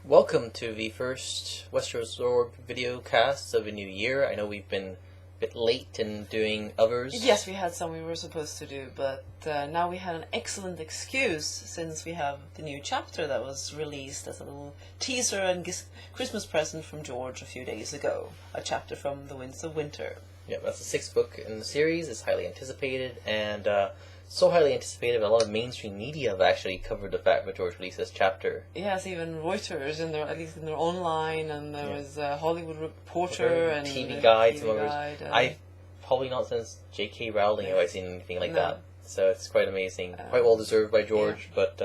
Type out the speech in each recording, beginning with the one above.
Welcome to the first Westeros Lore video cast of a new year. I know we've been a bit late in doing others. Yes, we had some we were supposed to do, but now we had an excellent excuse since we have the new chapter that was released as a little teaser and Christmas present from George a few days ago. A chapter from The Winds of Winter. Yeah, that's the sixth book in the series. It's highly anticipated, and so highly anticipated that a lot of mainstream media have actually covered the fact that George released this chapter. Yes, even Reuters, at least in their online, and there was a Hollywood Reporter and TV Guide. I've probably not since J.K. Rowling have I seen anything like that. So it's quite amazing, quite well deserved by George, but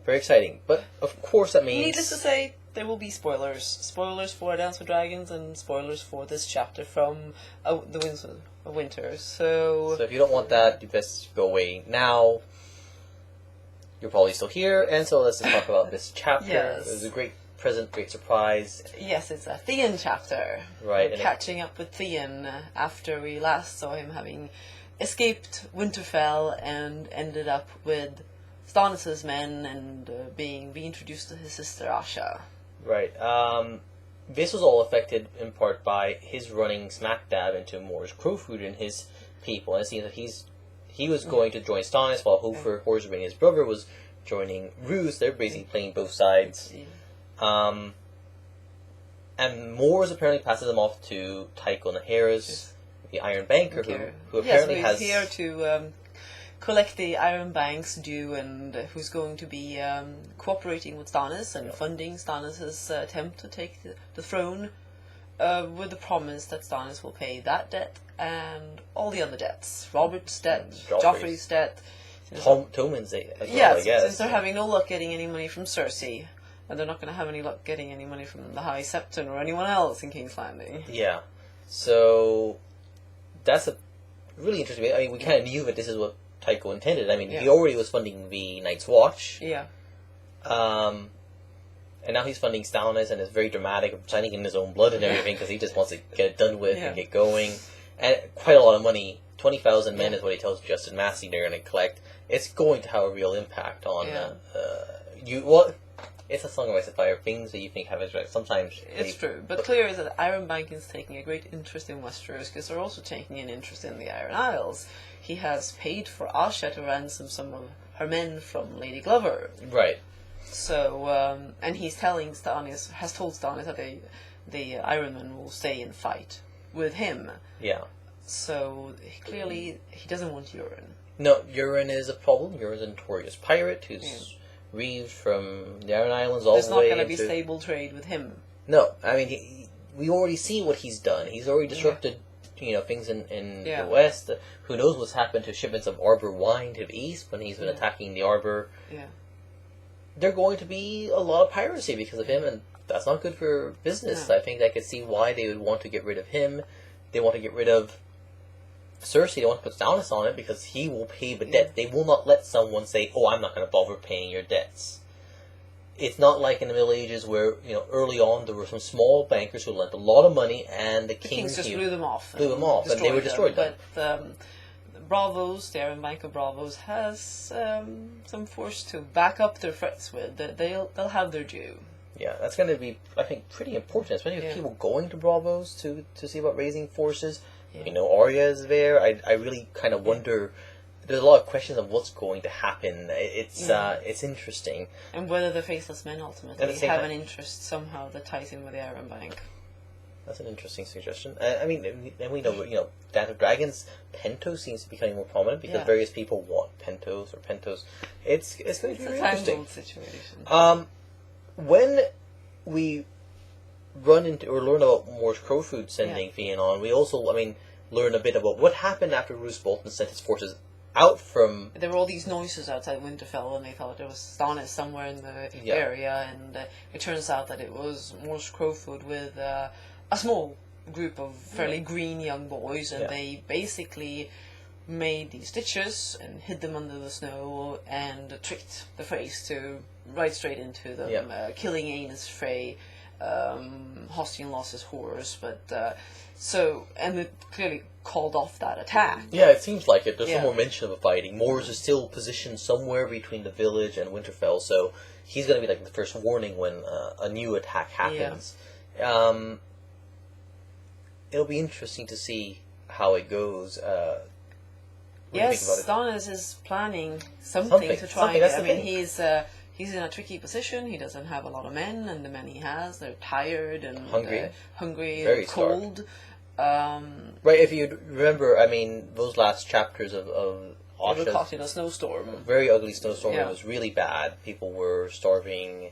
very exciting. But of course that means, needless to say, there will be spoilers. Spoilers for Dance with Dragons and spoilers for this chapter from The Winds of Winter. So if you don't want that, you best go away now. You're probably still here, and so let's just talk about this chapter. Yes. It was a great present, great surprise. Yes, it's a Theon chapter. Right. We're catching up with Theon after we last saw him having escaped Winterfell and ended up with Stannis' men and being reintroduced to his sister Asha. Right. This was all affected in part by his running smack dab into Moore's Crowfoot and his people. And it seems that he was going to join Stannis while Horsebane, his brother, was joining Roose. They're basically playing both sides. And Moore's apparently passes them off to Tycho Nahara's, the Iron Banker, who apparently has here to collect the Iron Bank's due, and who's going to be cooperating with Stannis and funding Stannis' attempt to take the throne, with the promise that Stannis will pay that debt and all the other debts. Robert's debt, Joffrey's debt. Tommen's debt as well, yes, I guess. Since they're having no luck getting any money from Cersei, and they're not going to have any luck getting any money from the High Septon or anyone else in King's Landing. Yeah. So that's a really interesting. I mean, we kind of knew that this is what Tycho intended. I mean, he already was funding the Night's Watch. Yeah. And now he's funding Stannis, and it's very dramatic, signing in his own blood and everything, because he just wants to get it done with and get going. And quite a lot of money. 20,000 men is what he tells Justin Massey they're going to collect. It's going to have a real impact on it's a song of ice and fire. Things that you think have its right. Sometimes it's true, but clear is that Iron Bank is taking a great interest in Westeros because they're also taking an interest in the Iron Isles. He has paid for Asha to ransom some of her men from Lady Glover. Right. So, and he's has told Stannis that the Ironmen will stay and fight with him. Yeah. So clearly he doesn't want Euron. No, Euron is a problem. Euron's a notorious pirate who's reaved from the Iron Islands all the way. There's not going to be stable trade with him. No, I mean we already see what he's done. He's already disrupted, things in the west. Who knows what's happened to shipments of Arbor wine to the east when he's been attacking the Arbor. Yeah. There's going to be a lot of piracy because of him, and that's not good for business. No. I think I could see why they would want to get rid of him. They want to get rid of Cersei. They want to put Stannis on it because he will pay the debt. They will not let someone say, "Oh, I'm not going to bother paying your debts." It's not like in the Middle Ages where, early on there were some small bankers who lent a lot of money and the kings just blew them off. And they were destroyed. But Bravos, the Iron Bank of Bravos, has some force to back up their threats with. They'll have their due. Yeah, that's going to be, I think, pretty important, especially with people going to Bravos to see about raising forces. Yeah. Arya is there. I really kind of wonder. There's a lot of questions of what's going to happen. It's interesting. And whether the Faceless Men ultimately have an interest somehow that ties in with the Iron Bank. That's an interesting suggestion. I mean, and we know, Dance of Dragons, Pentos seems to be becoming more prominent because various people want Pentos or Pentos. It's going to be really interesting. Situation. When we run into or learn about Moore's Crowfoot sending Theon on, we also, learn a bit about what happened after Roose Bolton sent his forces out from... There were all these noises outside Winterfell, and they thought there was Stannis somewhere in the area, and it turns out that it was Moore's Crowfoot with a small group of fairly green young boys, and they basically made these ditches and hid them under the snow and tricked the Freys to ride straight into them, killing Aenys Frey Hostian lost his horse, but and it clearly called off that attack. Yeah, it seems like it. There's Yeah. no more mention of a fighting. Mors is still positioned somewhere between the village and Winterfell, so he's going to be like the first warning when a new attack happens. It'll be interesting to see how it goes. What do you think Yes, about it? Stannis is planning something to try. Something, that's I the mean, thing. he's in a tricky position. He doesn't have a lot of men, and the men he has, they're tired and hungry, Very and cold. Right, if you remember, I mean, those last chapters of They were caught Asha's in a snowstorm. very ugly snowstorm. Yeah. It was really bad. People were starving.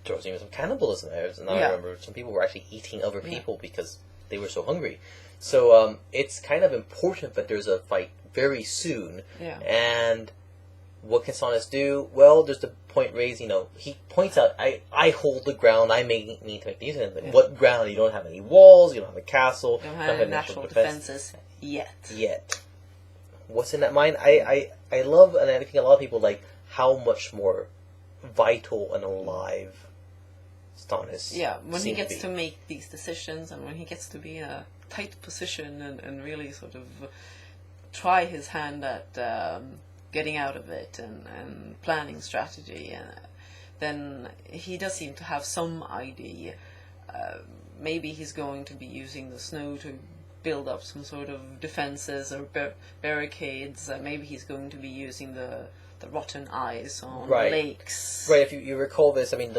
There was even some cannibalism there. And I Yeah. remember some people were actually eating other people because they were so hungry. So it's kind of important that there's a fight very soon. Yeah. And what can Stannis do? Well, there's the point raised, he points out, I hold the ground, I may need to make these. What ground? You don't have any walls, you don't have a castle, Don't have any natural defenses yet. What's in that mind? I love, and I think a lot of people like, how much more vital and alive Stannis Yeah, when he seems gets be. to make these decisions, and when he gets to be in a tight position and really sort of try his hand at getting out of it and planning strategy, then he does seem to have some idea. Maybe he's going to be using the snow to build up some sort of defenses or barricades. Maybe he's going to be using the rotten ice on the lakes. Right, if you recall this, I mean,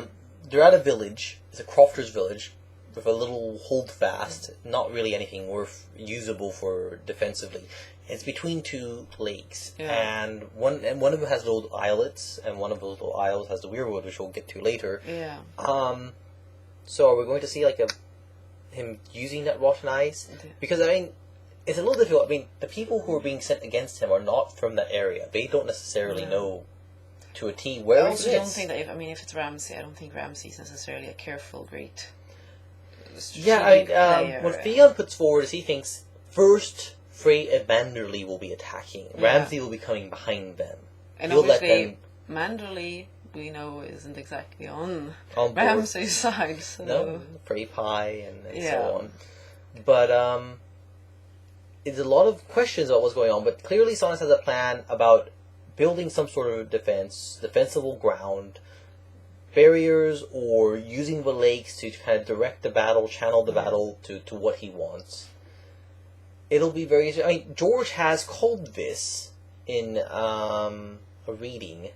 they're at a village, it's a crofter's village, with a little holdfast, not really anything worth usable for defensively. It's between two lakes, and one of them has little islets, and one of those little isles has the weirwood, which we'll get to later. Yeah. So are we going to see like him using that rotten ice? Because I mean, it's a little difficult. I mean, the people who are being sent against him are not from that area. They don't necessarily know to a T where I it also is. don't think that if it's Ramsay, I don't think Ramsay's necessarily a careful, great. Yeah, I mean, what Theon puts forward is he thinks first Frey and Manderley will be attacking. Ramsay will be coming behind them. And He'll let obviously, them Manderley, we know, isn't exactly on on board. Ramsay's side. So. No, Frey pie and so on. But there's a lot of questions about what's going on. But clearly, Stannis has a plan about building some sort of defensible ground, barriers, or using the lakes to kind of direct the battle, channel the battle to what he wants. It'll be very... I mean, George has called this in a reading,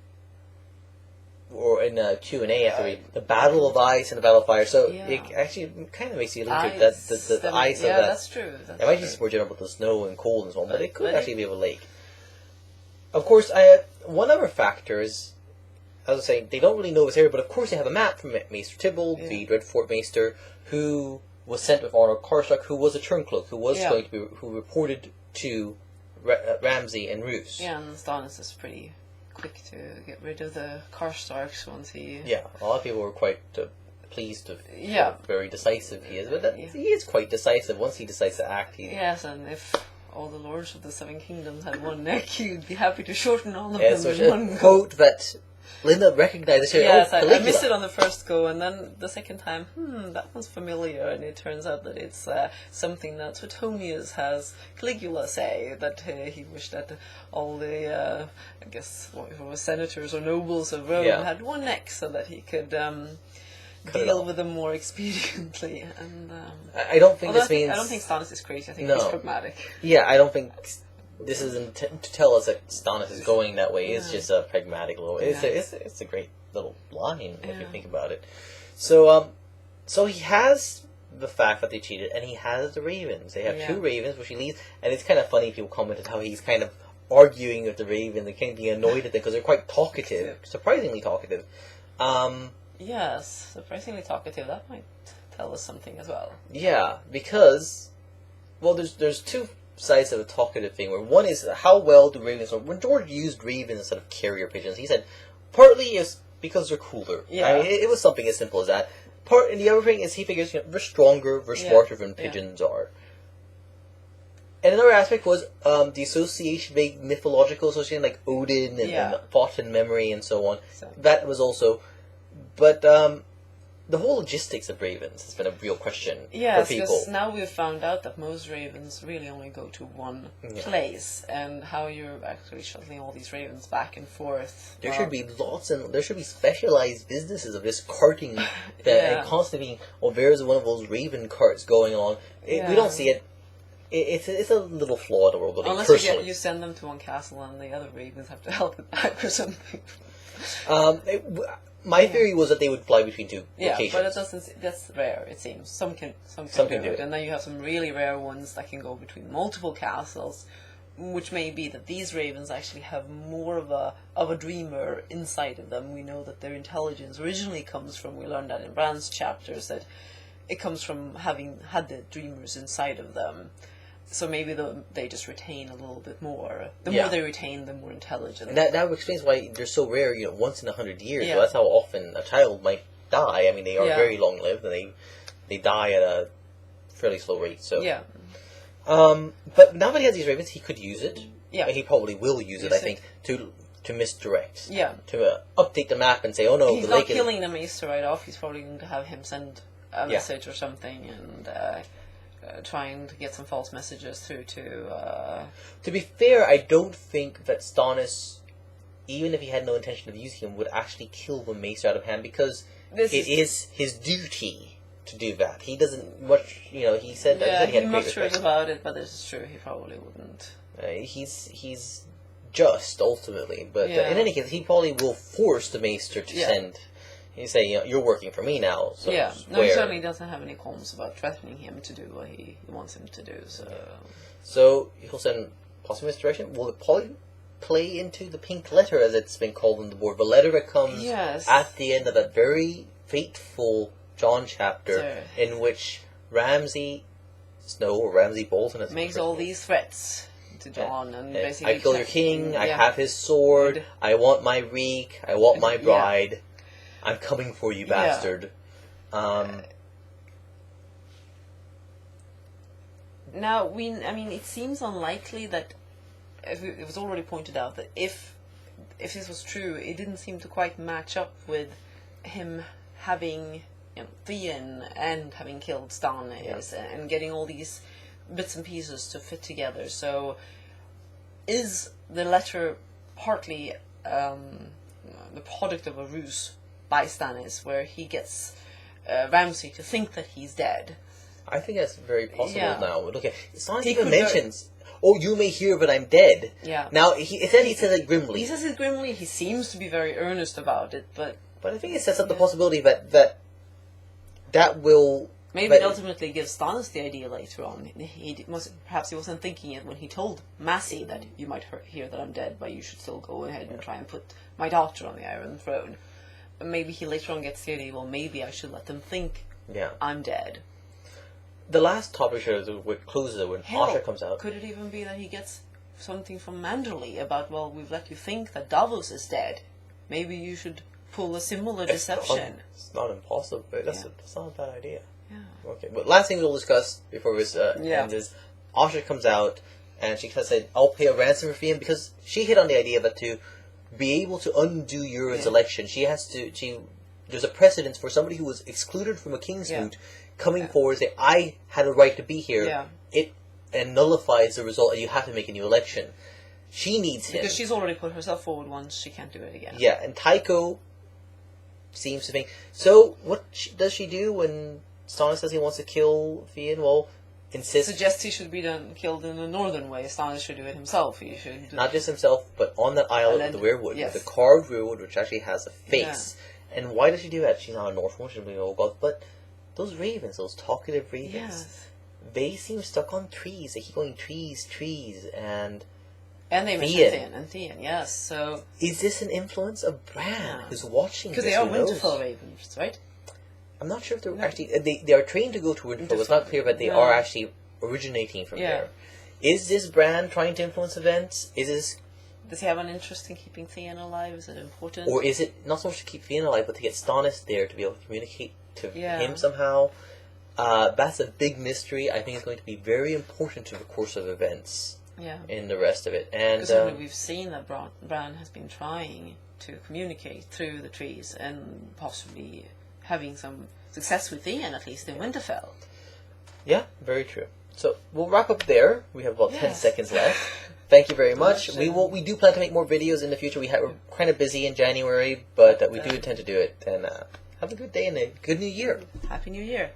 or in a Q&A after reading, the Battle of Ice and the Battle of Fire. So it actually kind of makes you look at that, the ice of that. Yeah, that's true. It might be more general with the snow and cold and so on, but it could but actually be a lake. Of course, one other factor is, as I was saying, they don't really know this area, but of course they have a map from Maester Tybalt, the Dreadfort Maester, who was sent with Arnold Karstark, who was a Turncloak, who was going to be, who reported to Ramsay and Roose. Yeah, and Stannis is pretty quick to get rid of the Karstarks once he... Yeah, a lot of people were quite pleased with Yeah. how very decisive he is, but he is quite decisive. Once he decides to act, he... Yes, and if all the Lords of the Seven Kingdoms had one neck, you'd be happy to shorten all of Yeah, them so in one go. quote that Linda recognizes here. Yes, oh, I missed it on the first go, and then the second time, that one's familiar, and it turns out that it's something that Suetonius has Caligula say, that he wished that all the, I guess, what if it was senators or nobles of Rome had one neck, so that he could deal with them more expediently. And I don't think this means... I don't think Stannis is crazy, I think he's pragmatic. Yeah, I don't think... This isn't to tell us that Stannis is going that way. It's just a pragmatic little... It's a great little line, if you think about it. So, so he has the fact that they cheated, and he has the ravens. They have two ravens, which he leaves, and it's kind of funny, people commented how he's kind of arguing with the ravens, and kind of being annoyed at them, because they're quite talkative, surprisingly talkative. Yes, surprisingly talkative. That might tell us something as well. Yeah, because... Well, there's two sides of a talkative thing, where one is how well do ravens... When George used ravens instead of carrier pigeons, he said partly is because they're cooler. Yeah. I mean, it was something as simple as that. And the other thing is he figures they're stronger, they're smarter than pigeons are. And another aspect was the association, big mythological association, like Odin and thought and memory and so on. So. That was also... But the whole logistics of ravens has been a real question Yes, for people. because now we've found out that most ravens really only go to one place, and how you're actually shuttling all these ravens back and forth. There should be there should be specialized businesses of just carting and constantly being, there's one of those raven carts going on. We don't see it. It's a little flawed world. Unless you send them to one castle and the other ravens have to help it back or something. My theory was that they would fly between two locations. But it doesn't. That's rare. It seems some can do it, and then you have some really rare ones that can go between multiple castles, which may be that these ravens actually have more of a dreamer inside of them. We know that their intelligence originally comes from. We learned that in Bran's chapters that it comes from having had the dreamers inside of them. So maybe they just retain a little bit more. The more they retain, the more intelligent. And that explains why they're so rare, once in 100 years. So that's how often a child might die. I mean, they are very long-lived, and they die at a fairly slow rate. So but now that he has these ravens, he could use it. Yeah. And he probably will use it, I think, to misdirect. Yeah. To update the map and say, oh no, he's not killing the maester right off. He's probably going to have him send a message or something, and trying to get some false messages through to... To be fair, I don't think that Stannis, even if he had no intention of using him, would actually kill the maester out of hand, because it is his duty to do that. He doesn't much, he said that he had I'm not sure about it, but this is true, he probably wouldn't. He's just, ultimately, but in any case, he probably will force the maester to send... You say, you're working for me now. So he certainly doesn't have any qualms about threatening him to do what he wants him to do. So he'll send possible misdirection. Will it probably play into the pink letter, as it's been called on the board? The letter that comes at the end of that very fateful Jon chapter, in which Ramsay Snow, or Ramsay Bolton, makes all these threats to Jon, and basically I kill your king. I have his sword. I want my reek. I want my bride. I'm coming for you, bastard. Now, it seems unlikely that, it was already pointed out, that if this was true, it didn't seem to quite match up with him having Theon and having killed Stannis and getting all these bits and pieces to fit together. So, is the letter partly the product of a ruse by Stannis, where he gets Ramsay to think that he's dead? I think that's very possible now. Look, Stannis even mentions, you may hear that I'm dead. Yeah. Now, he says it grimly. He says it grimly. He seems to be very earnest about it, but I think it sets up the possibility that will... Maybe it ultimately gives Stannis the idea later on. Perhaps he wasn't thinking it when he told Massey that you might hear that I'm dead, but you should still go ahead and try and put my daughter on the Iron Throne. Maybe he later on gets the idea, maybe I should let them think I'm dead. The last topic closes when Asha comes out. Could it even be that he gets something from Manderley about, we've let you think that Davos is dead. Maybe you should pull a similar deception. It's not impossible. That's not a bad idea. Yeah. Okay, but last thing we'll discuss before this ends is Asha comes out and she said, I'll pay a ransom for Theon, because she hit on the idea that to be able to undo Euron's election, there's a precedence for somebody who was excluded from a king's route coming forward and say, I had a right to be here. Yeah. It nullifies the result, and you have to make a new election. She needs him. Because she's already put herself forward once, she can't do it again. Yeah, and Tycho seems to think... So, what does she do when Stannis says he wants to kill Theon? Well, suggests he should be killed in the northern way. Stannis should do it himself. He should not just himself, but on that isle of the weirwood, the carved weirwood, which actually has a face. Yeah. And why does she do that? She's not a Northwoman. She's an old god, but those ravens, those talkative ravens, they seem stuck on trees. They keep going trees, and they mention Theon, yes. So is this an influence of Bran who's watching? Because they are Winterfell ravens, right? I'm not sure if they're actually... They are trained to go to Winterfell. It's not clear that they are actually originating from there. Is this Bran trying to influence events? Does he have an interest in keeping Theon alive? Is it important? Or is it not so much to keep Theon alive, but to get Stannis there to be able to communicate to him somehow? That's a big mystery. I think it's going to be very important to the course of events in the rest of it. Because we've seen that Bran has been trying to communicate through the trees and possibly having some success with Theon, at least in Winterfell. Yeah, very true. So we'll wrap up there. We have about 10 Yes. seconds left. Thank you very much. Much, We do plan to make more videos in the future. We're kind of busy in January, but we do intend to do it. And have a good day and a good new year. Happy New Year.